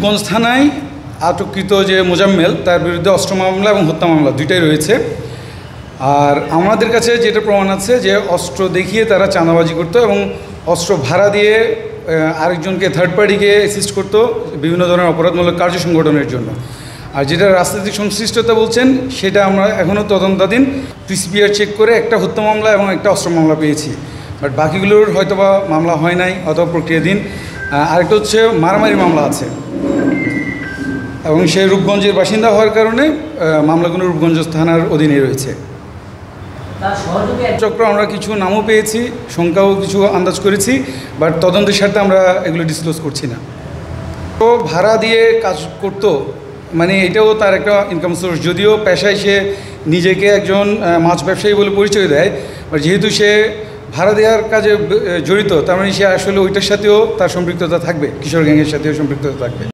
রূপগঞ্জ থানায় আটককৃত যে মোজাম্মেল তার বিরুদ্ধে অস্ত্র মামলা এবং হত্যা মামলা দুইটাই রয়েছে। আর আমাদের কাছে যেটা প্রমাণ আছে যে অস্ত্র দেখিয়ে তারা চাঁদাবাজি করতো এবং অস্ত্র ভাড়া দিয়ে আরেকজনকে থার্ড পার্টিকে অ্যাসিস্ট করতো বিভিন্ন ধরনের অপরাধমূলক কার্য সংগঠনের জন্য। আর যেটা রাজনৈতিক সংশ্লিষ্টতা বলছেন সেটা আমরা এখনও তদন্তাধীন। পিসিপিআর চেক করে একটা হত্যা মামলা এবং একটা অস্ত্র মামলা পেয়েছি, বাট বাকিগুলোর হয়তোবা মামলা হয় নাই অথবা প্রক্রিয়াধীন। আরেকটা হচ্ছে মারামারি মামলা আছে এবং সে রূপগঞ্জের বাসিন্দা হওয়ার কারণে মামলাগুলো রূপগঞ্জ থানার অধীনে রয়েছে। চক্র আমরা কিছু নামও পেয়েছি, সংখ্যাও কিছু আন্দাজ করেছি, বাট তদন্তের স্বার্থে আমরা এগুলো ডিসক্লোজ করছি না। তো ভাড়া দিয়ে কাজ করতো, মানে এটাও তার একটা ইনকাম সোর্স। যদিও পেশায় সে নিজেকে একজন মাছ ব্যবসায়ী বলে পরিচয় দেয়, বাট যেহেতু সে ভাড়া দেওয়ার কাজে জড়িত, তার মানে সে আসলে ওইটার সাথেও তার সম্পৃক্ততা থাকবে, কিশোর গ্যাংয়ের সাথেও সম্পৃক্ততা থাকবে।